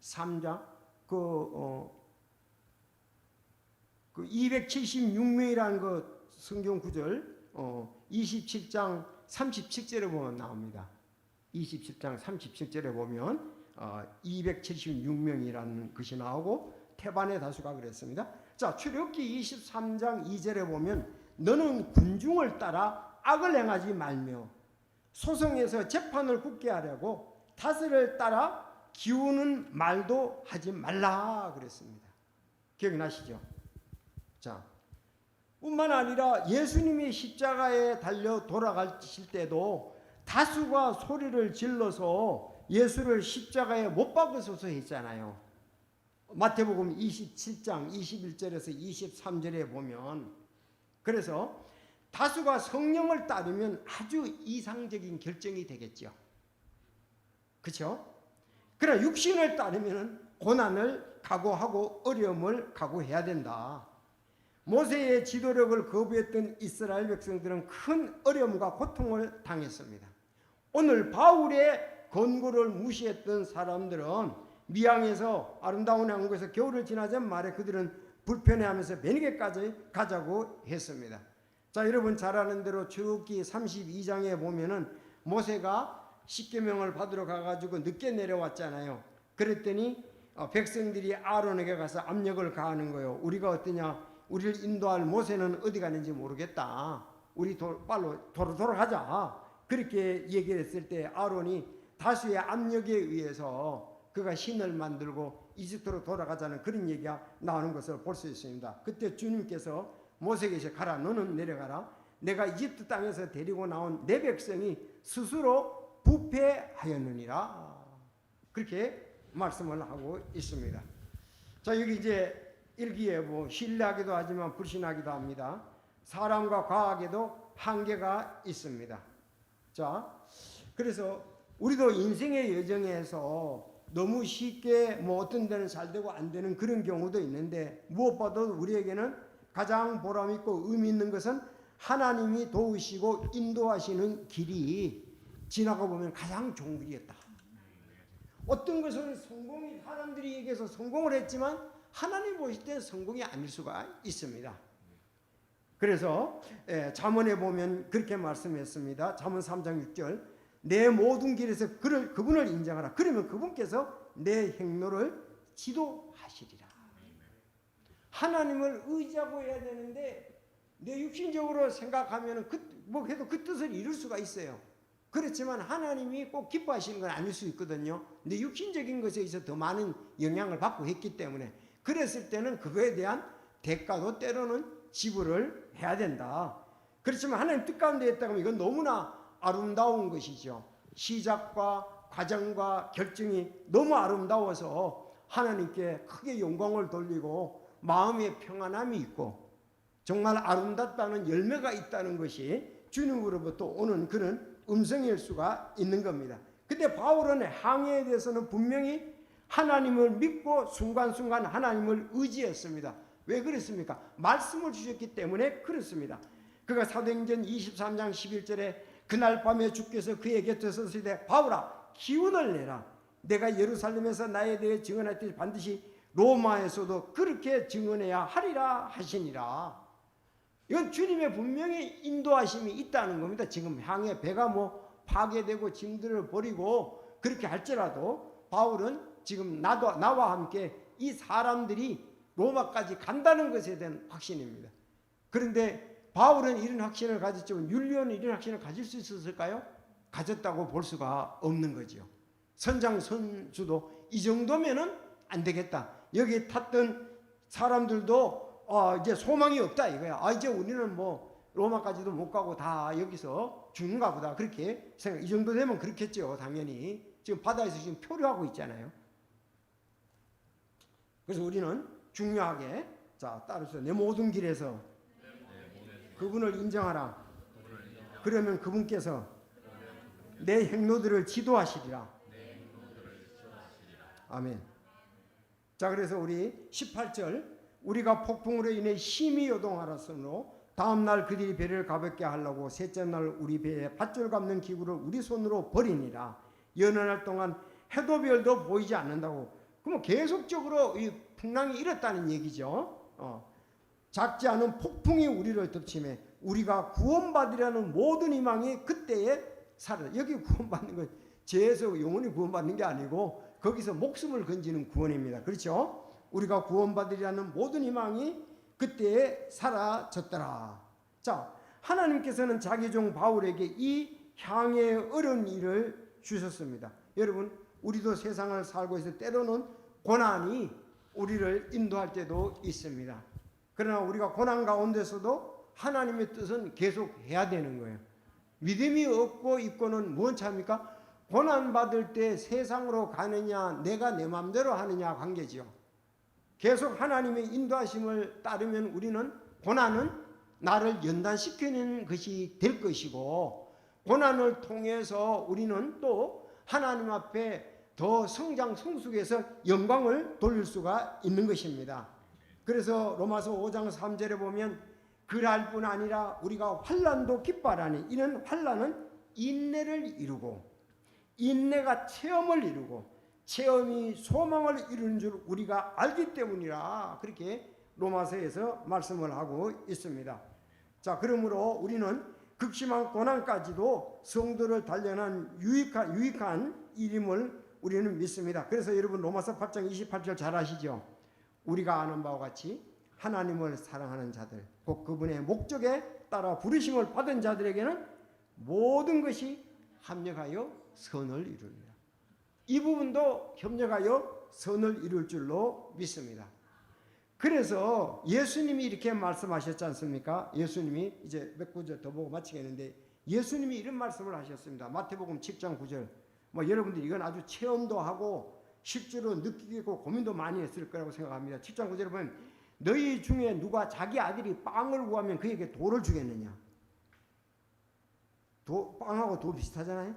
23장 그 276명이라는 그 성경 구절 27장 37절에 보면 나옵니다. 27장 37절에 보면 276명이라는 것이 나오고 태반의 다수가 그랬습니다. 자, 출애굽기 23장 2절에 보면 너는 군중을 따라 악을 행하지 말며 소송에서 재판을 굳게 하려고 다스를 따라 기우는 말도 하지 말라 그랬습니다. 기억나시죠? 자, 뿐만 아니라 예수님이 십자가에 달려 돌아가실 때도 다수가 소리를 질러서 예수를 십자가에 못 박으소서 했잖아요. 마태복음 27장 21절에서 23절에 보면, 그래서 다수가 성령을 따르면 아주 이상적인 결정이 되겠죠. 그렇죠? 그러나 육신을 따르면 고난을 각오하고 어려움을 각오해야 된다. 모세의 지도력을 거부했던 이스라엘 백성들은 큰 어려움과 고통을 당했습니다. 오늘 바울의 권고를 무시했던 사람들은 미항에서 아름다운 항구에서 겨울을 지나자 말에 그들은 불편해하면서 매니게까지 가자고 했습니다. 자, 여러분 잘 아는 대로 출애굽기 32장에 보면은 모세가 십계명을 받으러 가가지고 늦게 내려왔잖아요. 그랬더니 백성들이 아론에게 가서 압력을 가하는 거예요. 우리가 어떠냐? 우리를 인도할 모세는 어디 가는지 모르겠다. 우리 빨로 돌아가자. 그렇게 얘기를 했을 때 아론이 다수의 압력에 의해서 그가 신을 만들고 이집트로 돌아가자는 그런 얘기가 나오는 것을 볼 수 있습니다. 그때 주님께서 모세에게 가라. 너는 내려가라. 내가 이집트 땅에서 데리고 나온 내 백성이 스스로 부패하였느니라. 그렇게 말씀을 하고 있습니다. 자, 여기 이제 일기예보, 신뢰하기도 하지만 불신하기도 합니다. 사람과 과학에도 한계가 있습니다. 자, 그래서 우리도 인생의 여정에서 너무 쉽게 어떤 데는 잘 되고 안 되는 그런 경우도 있는데, 무엇보다도 우리에게는 가장 보람 있고 의미 있는 것은 하나님이 도우시고 인도하시는 길이 지나가 보면 가장 좋은 길이었다. 어떤 것은 성공이 사람들이 얘기해서 성공을 했지만 하나님 보실 때 성공이 아닐 수가 있습니다. 그래서 잠언에 보면 그렇게 말씀했습니다. 잠언 3장 6절, 내 모든 길에서 그분을 인정하라. 그러면 그분께서 내 행로를 지도하시리라. 하나님을 의지하고 해야 되는데 내 육신적으로 생각하면 해도 그 뜻을 이룰 수가 있어요. 그렇지만 하나님이 꼭 기뻐하시는 건 아닐 수 있거든요. 내 육신적인 것에 있어서 더 많은 영향을 받고 했기 때문에, 그랬을 때는 그거에 대한 대가도 때로는 지불을 해야 된다. 그렇지만 하나님 뜻 가운데 했다고 하면 이건 너무나 아름다운 것이죠. 시작과 과정과 결정이 너무 아름다워서 하나님께 크게 영광을 돌리고 마음의 평안함이 있고 정말 아름답다는 열매가 있다는 것이 주님으로부터 오는 그런 음성일 수가 있는 겁니다. 근데 바울은 항해에 대해서는 분명히 하나님을 믿고 순간순간 하나님을 의지했습니다. 왜 그랬습니까? 말씀을 주셨기 때문에 그렇습니다. 그가 사도행전 23장 11절에 그날 밤에 주께서 그에게 되소서되 바울아 기운을 내라. 내가 예루살렘에서 나에 대해 증언할 때 반드시 로마에서도 그렇게 증언해야 하리라 하시니라. 이건 주님의 분명히 인도하심이 있다는 겁니다. 지금 향해 배가 파괴되고 짐들을 버리고 그렇게 할지라도 바울은 지금 나와 함께 이 사람들이 로마까지 간다는 것에 대한 확신입니다. 그런데 바울은 이런 확신을 가졌지만 율리온은 이런 확신을 가질 수 있었을까요? 가졌다고 볼 수가 없는 거죠. 선장선수도 이 정도면은 안 되겠다. 여기 탔던 사람들도 이제 소망이 없다 이거야. 이제 우리는 로마까지도 못 가고 다 여기서 죽는가 보다. 그렇게 생각. 이 정도 되면 그렇겠죠. 당연히. 지금 바다에서 지금 표류하고 있잖아요. 그래서 우리는 중요하게 따라서 내 모든 길에서 그분을 인정하라. 그러면 그분께서 내 행로들을 지도하시리라. 아멘. 자, 그래서 우리 18절, 우리가 폭풍으로 인해 심히 요동하였으므로 다음날 그들이 배를 가볍게 하려고 셋째 날 우리 배에 밧줄 감는 기구를 우리 손으로 버리니라. 여느 날 동안 해도 별도 보이지 않는다고. 그러면 계속적으로 이 풍랑이 일었다는 얘기죠. 작지 않은 폭풍이 우리를 덮치매 우리가 구원받으려는 모든 희망이 그때에 사라져. 여기 구원받는 건 죄에서 영원히 구원받는 게 아니고 거기서 목숨을 건지는 구원입니다. 그렇죠? 우리가 구원받으려는 모든 희망이 그때에 사라졌더라. 자, 하나님께서는 자기 종 바울에게 이 향의 어려운 일을 주셨습니다. 여러분, 우리도 세상을 살고 있어 때로는 고난이 우리를 인도할 때도 있습니다. 그러나 우리가 고난 가운데서도 하나님의 뜻은 계속 해야 되는 거예요. 믿음이 없고 있고는 뭔 차입니까? 고난 받을 때 세상으로 가느냐 내가 내 마음대로 하느냐 관계지요. 계속 하나님의 인도하심을 따르면 우리는 고난은 나를 연단시키는 것이 될 것이고, 고난을 통해서 우리는 또 하나님 앞에 더 성장 성숙해서 영광을 돌릴 수가 있는 것입니다. 그래서 로마서 5장 3절에 보면 그럴 뿐 아니라 우리가 환난도 기뻐하라니 이는 환난은 인내를 이루고 인내가 체험을 이루고 체험이 소망을 이루는 줄 우리가 알기 때문이라, 그렇게 로마서에서 말씀을 하고 있습니다. 자, 그러므로 우리는 극심한 고난까지도 성도를 단련한 유익한 일임을 우리는 믿습니다. 그래서 여러분 로마서 8장 28절 잘 아시죠? 우리가 아는 바와 같이 하나님을 사랑하는 자들, 곧 그분의 목적에 따라 부르심을 받은 자들에게는 모든 것이 합력하여 선을 이룹니다. 이 부분도 협력하여 선을 이룰 줄로 믿습니다. 그래서 예수님이 이렇게 말씀하셨지 않습니까? 예수님이 이제 몇 구절 더 보고 마치겠는데, 예수님이 이런 말씀을 하셨습니다. 마태복음 7장 9절. 여러분들 이건 아주 체험도 하고 실제로 느끼고 고민도 많이 했을 거라고 생각합니다. 7장 9절에 보면 너희 중에 누가 자기 아들이 빵을 구하면 그에게 돌을 주겠느냐? 빵하고 돌 비슷하잖아요.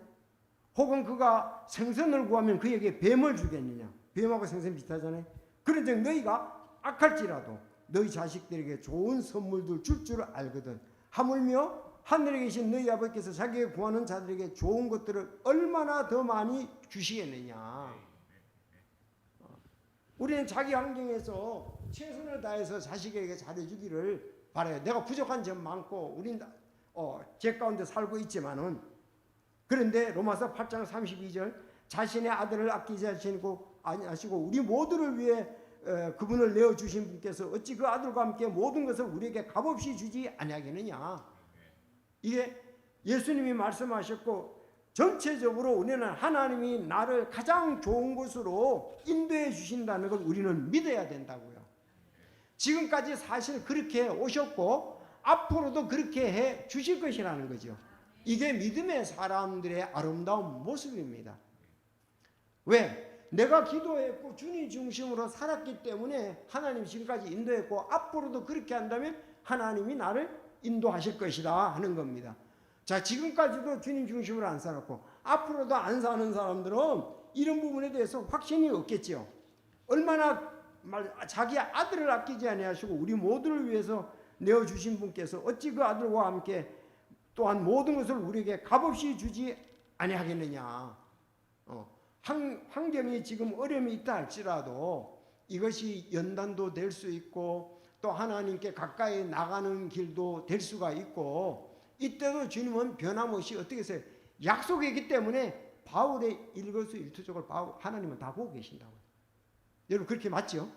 혹은 그가 생선을 구하면 그에게 뱀을 주겠느냐? 뱀하고 생선 비슷하잖아요. 그런즉 너희가 악할지라도 너희 자식들에게 좋은 선물들 줄 줄 알거든. 하물며 하늘에 계신 너희 아버지께서 자기가 구하는 자들에게 좋은 것들을 얼마나 더 많이 주시겠느냐. 우리는 자기 환경에서 최선을 다해서 자식에게 잘해주기를 바라요. 내가 부족한 점 많고 우린 제 가운데 살고 있지만은, 그런데 로마서 8장 32절 자신의 아들을 아끼지 아니하시고 우리 모두를 위해 그분을 내어주신 분께서 어찌 그 아들과 함께 모든 것을 우리에게 값없이 주지 아니하겠느냐. 이게 예수님이 말씀하셨고, 전체적으로 우리는 하나님이 나를 가장 좋은 곳으로 인도해 주신다는 걸 우리는 믿어야 된다고요. 지금까지 사실 그렇게 오셨고 앞으로도 그렇게 해 주실 것이라는 거죠. 이게 믿음의 사람들의 아름다운 모습입니다. 왜? 내가 기도했고 주님 중심으로 살았기 때문에 하나님 지금까지 인도했고 앞으로도 그렇게 한다면 하나님이 나를 인도하실 것이다 하는 겁니다. 자, 지금까지도 주님 중심으로 안 살았고 앞으로도 안 사는 사람들은 이런 부분에 대해서 확신이 없겠죠. 얼마나 자기 아들을 아끼지 아니하시고 우리 모두를 위해서 내어주신 분께서 어찌 그 아들과 함께 또한 모든 것을 우리에게 값없이 주지 아니하겠느냐. 환경이 지금 어려움이 있다 할지라도 이것이 연단도 될 수 있고 또 하나님께 가까이 나가는 길도 될 수가 있고, 이때도 주님은 변함없이 어떻게 했어요? 약속이기 때문에 바울의 일거수일투족을 하나님은 다 보고 계신다고요. 여러분 그렇게 맞죠?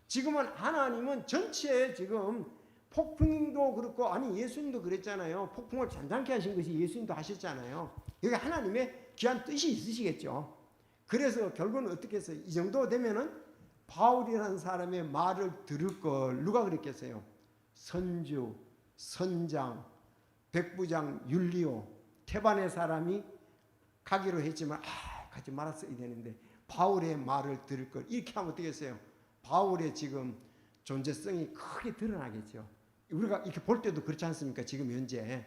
지금은 하나님은 전체에 지금 폭풍도 그렇고, 아니 예수님도 그랬잖아요. 폭풍을 잔잔케 하신 것이 예수님도 하셨잖아요. 여기 하나님의 귀한 뜻이 있으시겠죠. 그래서 결국은 어떻게 했어요? 이 정도 되면은 바울이라는 사람의 말을 들을 걸 누가 그랬겠어요? 선주, 선장, 백부장, 율리오, 테반의 사람이 가기로 했지만 가지 말았어야 되는데 바울의 말을 들을 걸, 이렇게 하면 어떻게 했어요? 바울의 지금 존재성이 크게 드러나겠죠. 우리가 이렇게 볼 때도 그렇지 않습니까? 지금 현재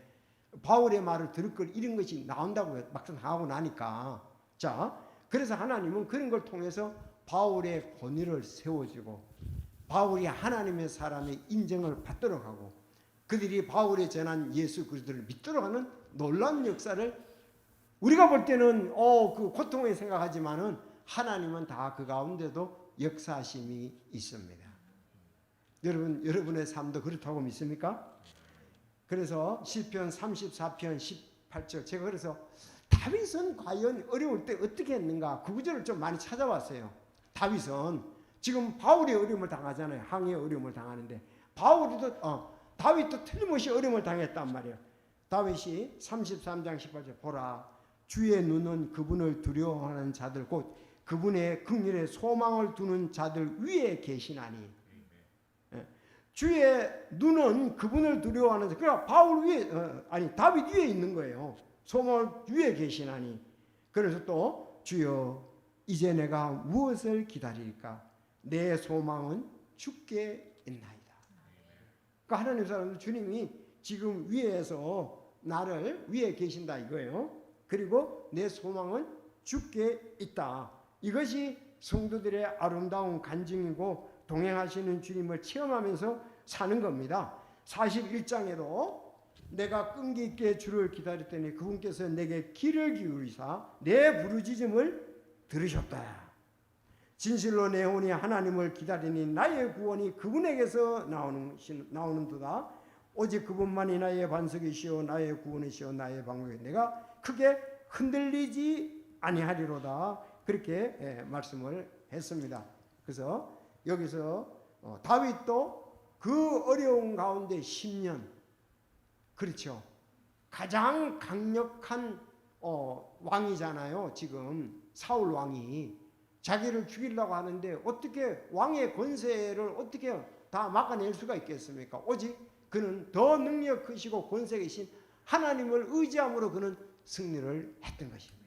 바울의 말을 들을 걸, 이런 것이 나온다고 막상 하고 나니까. 자, 그래서 하나님은 그런 걸 통해서 바울의 권위를 세워주고 바울이 하나님의 사람의 인정을 받도록 하고 그들이 바울의 전한 예수 그리스도를 믿도록 하는 놀라운 역사를 우리가 볼 때는 그 고통에 생각하지만은 하나님은 다 그 가운데도 역사심이 있습니다. 여러분의 삶도 그렇다고 믿습니까? 그래서 시편 34편 18절, 제가 그래서 다윗은 과연 어려울 때 어떻게 했는가 그 구절을 좀 많이 찾아봤어요. 다윗은 지금 바울이 어려움을 당하잖아요. 항해의 어려움을 당하는데 다윗도 틀림없이 어려움을 당했단 말이에요. 다윗이 33장 18절 보라, 주의 눈은 그분을 두려워하는 자들 곧 그분의 긍휼에 소망을 두는 자들 위에 계시나니. 주의 눈은 그분을 두려워하는 자. 그러니까 바울 위에 다윗 위에 있는 거예요. 소망을 위에 계시나니. 그래서 또 주여 이제 내가 무엇을 기다릴까? 내 소망은 주께 있나이다. 그러니까 하나님 사람들 주님이 지금 위에서 나를 위에 계신다 이거예요. 그리고 내 소망은 주께 있다. 이것이 성도들의 아름다운 간증이고 동행하시는 주님을 체험하면서 사는 겁니다. 41장에도 내가 끈기 있게 주를 기다렸더니 그분께서 내게 귀를 기울이사 내 부르짖음을 들으셨다. 진실로 내 혼이 하나님을 기다리니 나의 구원이 그분에게서 나오는도다. 오직 그분만이 나의 반석이시오 나의 구원이시오 나의 방법이 내가 크게 흔들리지 아니하리로다. 그렇게 말씀을 했습니다. 그래서 여기서 다윗도 그 어려운 가운데 10년, 그렇죠, 가장 강력한 왕이잖아요. 지금 사울 왕이 자기를 죽이려고 하는데 어떻게 왕의 권세를 어떻게 다 막아낼 수가 있겠습니까? 오직 그는 더 능력 크시고 권세 계신 하나님을 의지함으로 그는 승리를 했던 것입니다.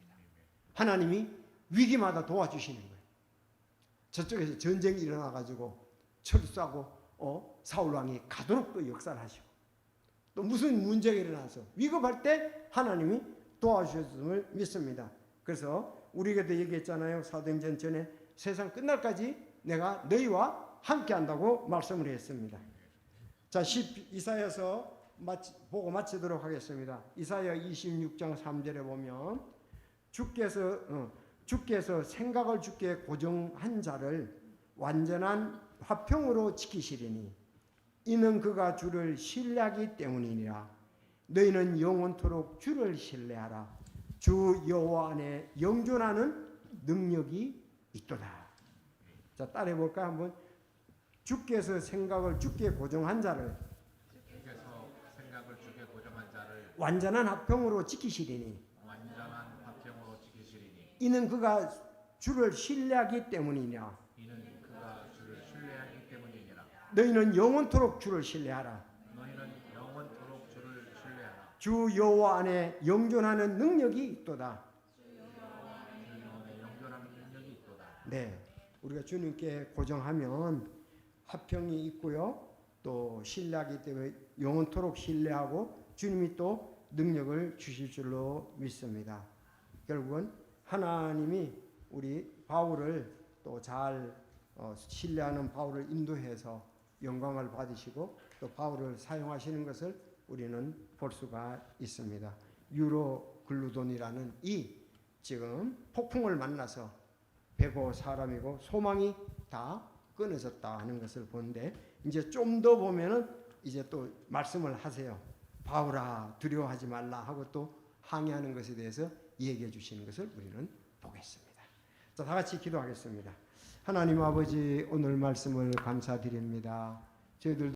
하나님이 위기마다 도와주시는 거예요. 저쪽에서 전쟁이 일어나가지고 철수하고 사울 왕이 가도록 또 역사를 하시고 또 무슨 문제가 일어나서 위급할 때 하나님이 도와주셨음을 믿습니다. 그래서 우리에게도 얘기했잖아요. 사도행전 전에 세상 끝날까지 내가 너희와 함께한다고 말씀을 했습니다. 자, 이사야서 보고 마치도록 하겠습니다. 이사야 26장 3절에 보면 주께서 생각을 주께 고정한 자를 완전한 화평으로 지키시리니 이는 그가 주를 신뢰하기 때문이니라. 너희는 영원토록 주를 신뢰하라. 주 여호와 안에 영존하는 능력이 있도다. 자, 따라해 볼까 한번. 주께서 생각을 주께 고정한 자를 완전한 화평으로 지키시리니 이는 그가 주를 신뢰하기 때문이냐. 너희는 영원토록 주를 신뢰하라. 주 여호와 안에 영존하는 능력이 있도다. 네, 우리가 주님께 고정하면 화평이 있고요. 또 신뢰하기 때문에 영원토록 신뢰하고 주님이 또 능력을 주실 줄로 믿습니다. 결국은 하나님이 우리 바울을 또 잘 신뢰하는 바울을 인도해서 영광을 받으시고 또 바울을 사용하시는 것을 우리는 볼 수가 있습니다. 유로글루돈이라는 이 지금 폭풍을 만나서 배고 사람이고 소망이 다 끊어졌다 하는 것을 보는데 이제 좀 더 보면은 이제 또 말씀을 하세요. 바울아 두려워하지 말라 하고 또 항의하는 것에 대해서 얘기해 주시는 것을 우리는 보겠습니다. 자, 다 같이 기도하겠습니다. 하나님 아버지 오늘 말씀을 감사드립니다. 저희들